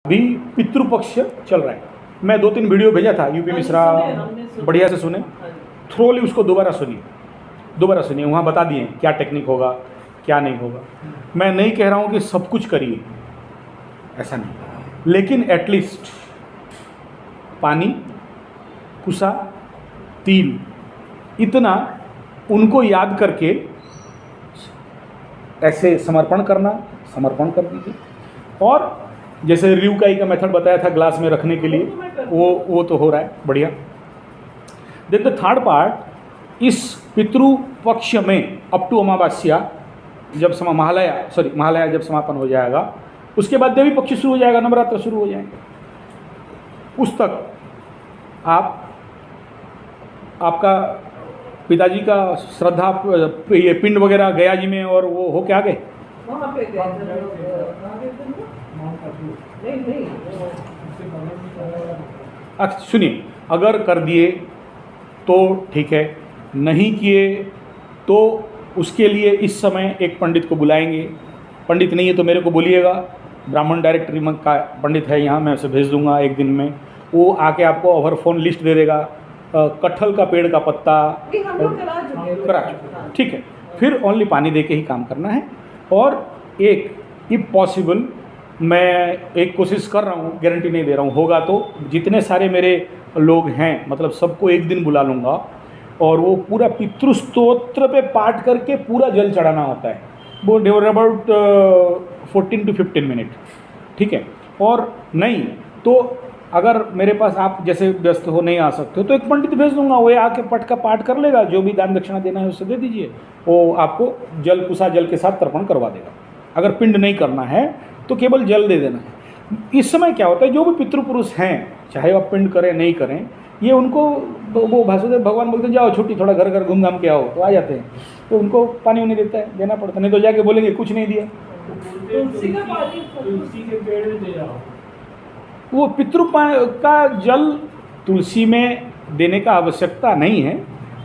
अभी पितृपक्ष चल रहा है। मैं 2-3 वीडियो भेजा था यूपी मिश्रा, बढ़िया से सुने, थ्रोली उसको दोबारा सुनिए, वहाँ बता दिए क्या टेक्निक होगा क्या नहीं होगा। मैं नहीं कह रहा हूँ कि सब कुछ करिए, ऐसा नहीं, लेकिन एटलीस्ट पानी, कुसा, तिल, इतना उनको याद करके ऐसे समर्पण कर दीजिए। और जैसे रिवकाई का मेथड बताया था ग्लास में रखने के लिए, वो तो हो रहा है बढ़िया। देन द थर्ड पार्ट, इस पितृ पक्ष में अप टू अमावस्या जब महालया जब समापन हो जाएगा, उसके बाद देवी पक्ष शुरू हो जाएगा, नवरात्र शुरू हो जाएंगे। उस तक आपका पिताजी का श्रद्धा ये पिंड वगैरह गया जी में और वो हो क्या गए वहाँ पे सुनिए, अगर कर दिए तो ठीक है, नहीं किए तो उसके लिए इस समय एक पंडित को बुलाएंगे। पंडित नहीं है तो मेरे को बोलिएगा, ब्राह्मण डायरेक्टरी में का पंडित है यहाँ, मैं उसे भेज दूंगा एक दिन में। वो आके आपको ओवर फोन लिस्ट दे देगा, कटहल का पेड़ का पत्ता करा चुके, ठीक है। फिर ओनली पानी दे के ही काम करना है। और एक इफ पॉसिबल, मैं एक कोशिश कर रहा हूँ, गारंटी नहीं दे रहा हूँ, होगा तो जितने सारे मेरे लोग हैं मतलब सबको एक दिन बुला लूँगा और वो पूरा पितृस्तोत्र पे पाठ करके पूरा जल चढ़ाना होता है। वो डेवर अबाउट 14 to 15 मिनट, ठीक है। और नहीं तो अगर मेरे पास आप जैसे व्यस्त हो, नहीं आ सकते हो, तो एक पंडित भेज दूंगा, वो आके पट का पाठ कर लेगा, जो भी दान दक्षिणा देना है उससे दे दीजिए, वो आपको कुसा जल के साथ तर्पण करवा देगा। अगर पिंड नहीं करना है तो केवल जल दे देना है। इस समय क्या होता है, जो भी पितृपुरुष हैं, चाहे आप पिंड करें नहीं करें, ये उनको वो वासुदेव भगवान बोलते हैं जाओ छुट्टी, थोड़ा घर घर घूम घाम के आओ, तो आ जाते हैं। तो उनको पानी उन्हें देना पड़ता, नहीं तो जाके बोलेंगे कुछ नहीं दिया। तुलसी के पेड़ में दे जाओ, वो पितृ का जल तुलसी में देने का आवश्यकता नहीं है।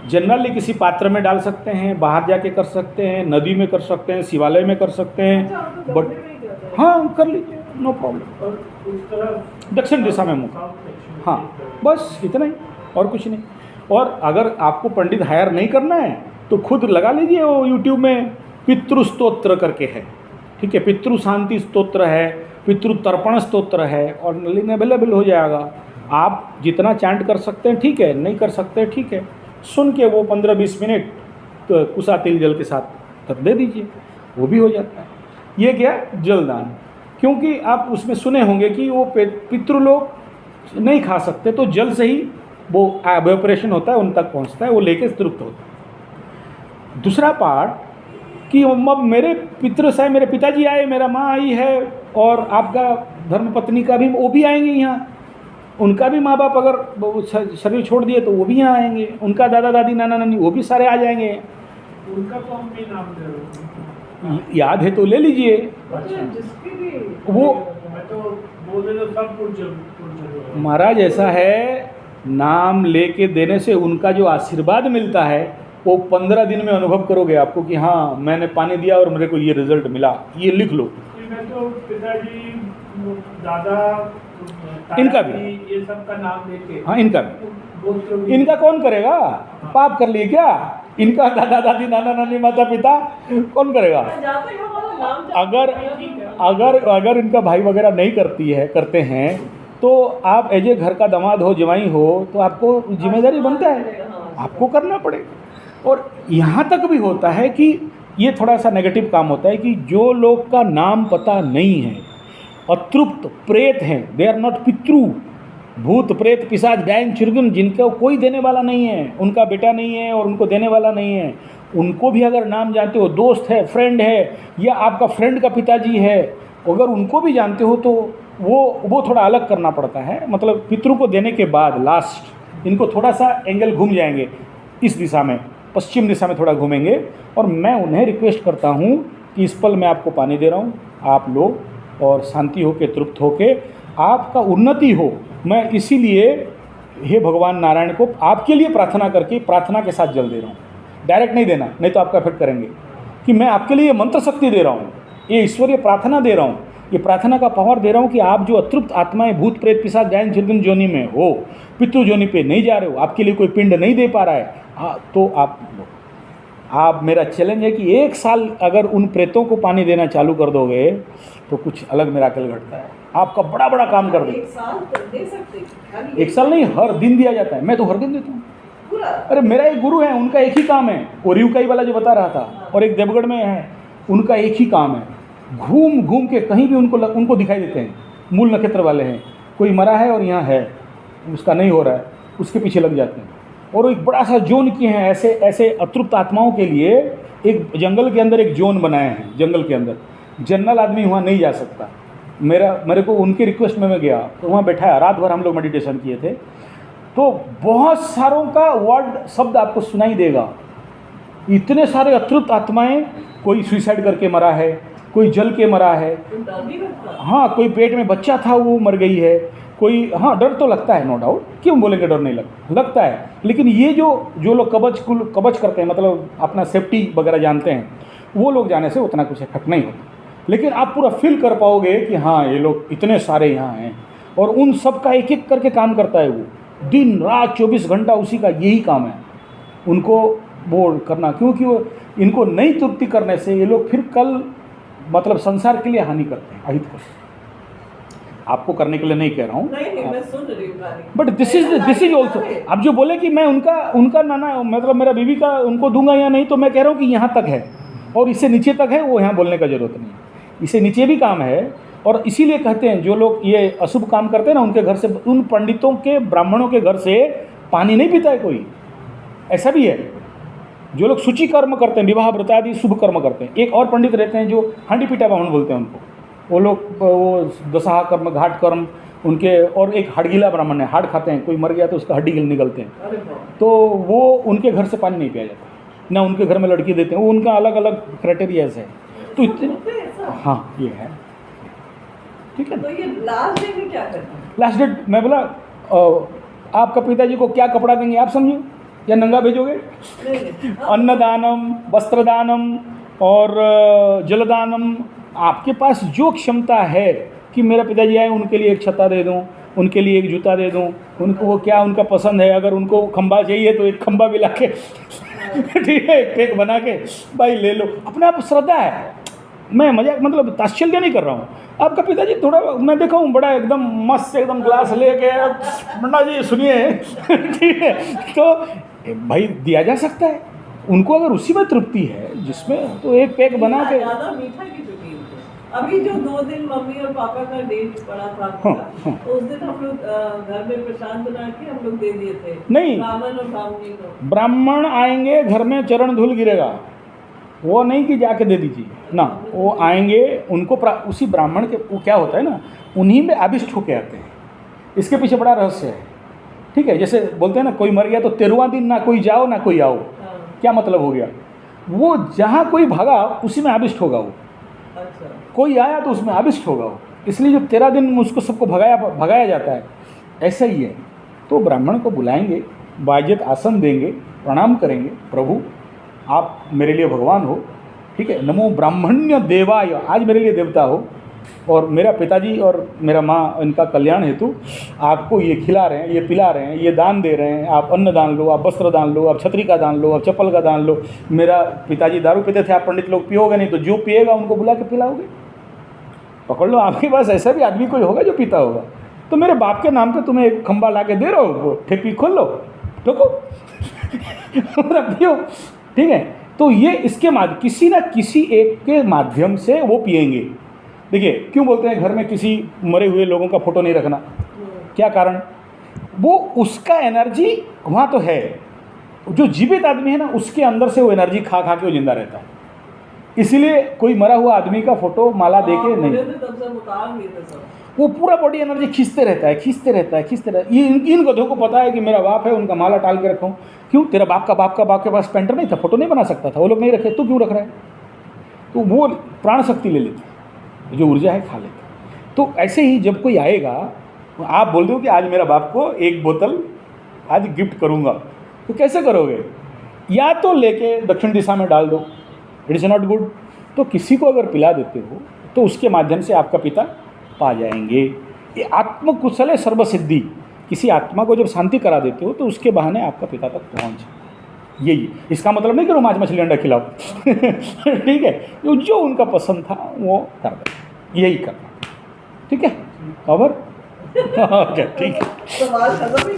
जनरली किसी पात्र में डाल सकते हैं, बाहर जाके कर सकते हैं, नदी में कर सकते हैं, शिवालय में कर सकते हैं, बट हाँ कर लीजिए, नो प्रॉब्लम। दक्षिण दिशा में मुख, हाँ बस इतना ही, और कुछ नहीं। और अगर आपको पंडित हायर नहीं करना है तो खुद लगा लीजिए, वो यूट्यूब में पितृ स्तोत्र करके है, ठीक है, पितृ शांति स्तोत्र है, पितृ तर्पण स्तोत्र है, और लिंक अवेलेबल हो जाएगा। आप जितना चैंट कर सकते हैं ठीक है, नहीं कर सकते ठीक है, सुन के वो 15-20 मिनट तो कुसा तिल जल के साथ तब दे दीजिए, वो भी हो जाता है। ये क्या जलदान, क्योंकि आप उसमें सुने होंगे कि वो पितृ लोग नहीं खा सकते, तो जल से ही वो एवेपोरेशन होता है, उन तक पहुंचता है, वो लेके तृप्त होता है। दूसरा पार्ट कि अब मेरे पितृ से मेरे पिताजी आए, मेरा माँ आई है, और आपका धर्मपत्नी का भी, वो भी आएंगे यहाँ, उनका भी माँ बाप अगर शरीर छोड़ दिए तो वो भी यहाँ आएंगे, उनका दादा दादी नाना नानी वो भी सारे आ जाएंगे। उनका तो हम भी नाम दे रहे हैं, याद है तो ले लीजिए। वो मैं तो बोल रहे सब कुछ महाराज ऐसा है, नाम लेके देने से उनका जो आशीर्वाद मिलता है वो 15 दिन में अनुभव करोगे आपको कि हाँ मैंने पानी दिया और मेरे को ये रिजल्ट मिला। ये लिख लो। मैं तो पिताजी, दादा, इनका भी, ये सब का नाम लेके, हाँ इनका भी, इनका कौन करेगा, पाप कर लिए क्या, इनका दादा दादी नाना नानी माता पिता कौन करेगा। अगर इनका भाई वगैरह नहीं करते हैं तो आप एज ए घर का दामाद हो, जवाई हो, तो आपको जिम्मेदारी बनता है, आपको करना पड़ेगा। और यहाँ तक भी होता है कि ये थोड़ा सा नेगेटिव काम होता है कि जो लोग का नाम पता नहीं है, अतृप्त प्रेत हैं, दे आर नॉट पितृ, भूत प्रेत पिशाच डायन चुर्गुन, जिनका कोई देने वाला नहीं है, उनका बेटा नहीं है और उनको देने वाला नहीं है, उनको भी अगर नाम जानते हो, दोस्त है, फ्रेंड है, या आपका फ्रेंड का पिताजी है, अगर उनको भी जानते हो तो वो थोड़ा अलग करना पड़ता है। मतलब पितृ को देने के बाद लास्ट इनको थोड़ा सा एंगल घूम जाएंगे, इस दिशा में, पश्चिम दिशा में थोड़ा घूमेंगे। और मैं उन्हें रिक्वेस्ट करता हूँ कि इस पल मैं आपको पानी दे रहा हूँ, आप लो और शांति हो के, तृप्त हो के, आपका उन्नति हो। मैं इसीलिए हे भगवान नारायण को आपके लिए प्रार्थना करके, प्रार्थना के साथ जल दे रहा हूँ, डायरेक्ट नहीं देना, नहीं तो आपका इफेक्ट करेंगे, कि मैं आपके लिए मंत्र शक्ति दे रहा हूँ, ये ईश्वरीय प्रार्थना दे रहा हूँ ये प्रार्थना का पावर दे रहा हूँ कि आप जो अतृप्त आत्माएं, भूत प्रेत पिशाच डायन चिरगन जोनि में हो, पितृ जोनि पे नहीं जा रहे हो, आपके लिए कोई पिंड नहीं दे पा रहा है, तो आप मेरा चैलेंज है कि 1 साल अगर उन प्रेतों को पानी देना चालू कर दोगे तो कुछ अलग मिराकल घटता है, आपका बड़ा बड़ा काम कर दे। 1 साल दे सकते? 1 साल नहीं, हर दिन दिया जाता है। मैं तो हर दिन देता हूँ। अरे मेरा एक गुरु है, उनका एक ही काम है, वो रिवकाई वाला जो बता रहा था, और एक देवगढ़ में है, उनका एक ही काम है, घूम घूम के कहीं भी उनको दिखाई देते हैं, मूल नक्षत्र वाले हैं, कोई मरा है और यहाँ है, उसका नहीं हो रहा है, उसके पीछे लग जाते हैं। और एक बड़ा सा जोन किए हैं, ऐसे ऐसे अतृप्त आत्माओं के लिए एक जंगल के अंदर एक जोन बनाए हैं। जंगल के अंदर जनरल आदमी वहाँ नहीं जा सकता। मेरे को उनकी रिक्वेस्ट में मैं गया, तो वहाँ बैठा है, रात भर हम लोग मेडिटेशन किए थे। तो बहुत सारों का वर्ड शब्द आपको सुनाई देगा, इतने सारे अतृप्त आत्माएं, कोई सुसाइड करके मरा है, कोई जल के मरा है, हाँ, कोई पेट में बच्चा था वो मर गई है, कोई, हाँ, डर तो लगता है, नो डाउट, क्यों बोलेंगे डर नहीं लगता है। लेकिन ये जो लोग कवच करते हैं, मतलब अपना सेफ्टी वगैरह जानते हैं, वो लोग जाने से उतना कुछ इफेक्ट नहीं होता। लेकिन आप पूरा फील कर पाओगे कि हाँ, ये लोग इतने सारे यहाँ हैं, और उन सब का एक एक करके काम करता है वो, दिन रात 24 घंटा उसी का यही काम है, उनको वो करना, क्योंकि वो इनको नई तृप्ति करने से ये लोग फिर कल मतलब संसार के लिए हानि करते हैं, अहित करते हैं। आपको करने के लिए नहीं कह रहा हूँ, मैं सुन रही हूँ, बट दिस इज ऑल्सो। अब जो बोले कि मैं उनका नाना मतलब मेरा बीवी का उनको दूंगा या नहीं, तो मैं कह रहा हूँ कि यहाँ तक है और इससे नीचे तक है, वो यहाँ बोलने का जरूरत नहीं है, इससे नीचे भी काम है। और इसीलिए कहते हैं जो लोग ये अशुभ काम करते हैं ना, उनके घर से, उन पंडितों के, ब्राह्मणों के घर से पानी नहीं पीता है कोई, ऐसा भी है। जो लोग सूची कर्म करते हैं, विवाह व्रत आदि शुभ कर्म करते हैं, एक और पंडित रहते हैं जो हांडी पीटा ब्राह्मण बोलते हैं उनको, वो लोग वो दशहा कर्म, घाट कर्म उनके, और एक हड़गीला ब्राह्मण है, हाड़ खाते हैं, कोई मर गया तो उसका हड्डी निकलते हैं, तो वो उनके घर से पानी नहीं पिया जाता, ना उनके घर में लड़की देते हैं, वो उनका अलग अलग क्राइटेरिया है। तो इतने, हाँ, ये है, ठीक है। तो ये लास्ट डे में क्या करना है? लास्ट डेट मैं बोला, आपका पिताजी को क्या कपड़ा देंगे आप समझिए, या नंगा भेजोगे? अन्नदानम, वस्त्रदानम और जलदानम, आपके पास जो क्षमता है कि मेरा पिताजी आए उनके लिए एक छत्ता दे दूं, उनके लिए एक जूता दे दूं, उनको वो क्या उनका पसंद है, अगर उनको खंबा चाहिए तो एक खंबा भी ला के ठीक है, एक पेक बना के भाई ले लो, अपने आप श्रद्धा है। मैं मजाक मतलब ताच्छल्य नहीं कर रहा हूँ। आपका पिताजी थोड़ा, मैं देखा हूँ बड़ा एकदम मस्त एकदम ग्लास लेके, मुन्ना जी सुनिए ठीक है, तो भाई दिया जा सकता है उनको, अगर उसी में तृप्ति है जिसमें, तो एक पैक बना के। ज़्यादा मीठा की चुकी है। अभी जो 2 दिन मम्मी और पापा का डेट पड़ा था, तो उस दिन हम लोग घर में प्रसाद बना के हम लोग दे दिए थे, नहीं, ब्राह्मण और ब्राह्मणी को। ब्राह्मण आएंगे घर में, चरण धूल गिरेगा, वो नहीं कि जाके दे दीजिए ना, वो आएंगे, उनको उसी ब्राह्मण के, वो क्या होता है ना, उन्हीं में आविष्ट होके आते हैं। इसके पीछे बड़ा रहस्य है, ठीक है। जैसे बोलते हैं ना, कोई मर गया तो 13वां दिन ना कोई जाओ ना कोई आओ, क्या मतलब हो गया, वो जहाँ कोई भागा उसी में आविष्ट होगा वो, अच्छा, कोई आया तो उसमें आविष्ट होगा वो, इसलिए जो 13 दिन उसको सबको भगाया जाता है, ऐसा ही है। तो ब्राह्मण को बुलाएंगे, बाइज्जत आसन देंगे, प्रणाम करेंगे, प्रभु आप मेरे लिए भगवान हो, ठीक है, नमो ब्राह्मण्य देवाय, आज मेरे लिए देवता हो, और मेरा पिताजी और मेरा माँ, इनका कल्याण हेतु आपको ये खिला रहे हैं, ये पिला रहे हैं, ये दान दे रहे हैं, आप अन्न दान लो, आप वस्त्र दान लो, आप छतरी का दान लो, आप चप्पल का दान लो। मेरा पिताजी दारू पीते थे, आप पंडित लोग पियोगे नहीं, तो जो पिएगा उनको बुला के पिलाओगे, पकड़ लो। आपके पास ऐसा भी आदमी कोई होगा जो पीता होगा, तो मेरे बाप के नाम पे तुम्हें एक खंबा ला के दे रहा हो, ठेपी खोल लो, ठोको पियो, ठीक है। तो ये इसके किसी ना किसी एक के माध्यम से वो पिएंगे। देखिए क्यों बोलते हैं घर में किसी मरे हुए लोगों का फोटो नहीं रखना, क्या कारण, वो उसका एनर्जी वहाँ तो है, जो जीवित आदमी है ना उसके अंदर से वो एनर्जी खा के वो जिंदा रहता है, इसीलिए कोई मरा हुआ आदमी का फोटो माला दे के नहीं, वो पूरा बॉडी एनर्जी खींचते रहता है। ये इन गधों को पता है कि मेरा बाप है, उनका माला टाल के रखूँ, क्यों, तेरा बाप के पास पेंटर नहीं था, फोटो नहीं बना सकता था, वो लोग नहीं रखे, तू क्यों रख रहा है, तो वो प्राण शक्ति ले लेते, जो ऊर्जा है खा लेते। तो ऐसे ही जब कोई आएगा, आप बोल दो कि आज मेरा बाप को 1 बोतल आज गिफ्ट करूँगा, तो कैसे करोगे, या तो लेके दक्षिण दिशा में डाल दो, इट इज़ नॉट गुड, तो किसी को अगर पिला देते हो तो उसके माध्यम से आपका पिता पा जाएंगे। ये आत्मकुशल है सर्वसिद्धि। किसी आत्मा को जब शांति करा देते हो तो उसके बहाने आपका पिता तक पहुँच। यही, इसका मतलब नहीं कि माछ मछली अंडा खिलाओ ठीक है, जो उनका पसंद था वो कर दे, यही करना। ठीक है, खबर ओके ठीक है। सवाल खत्म।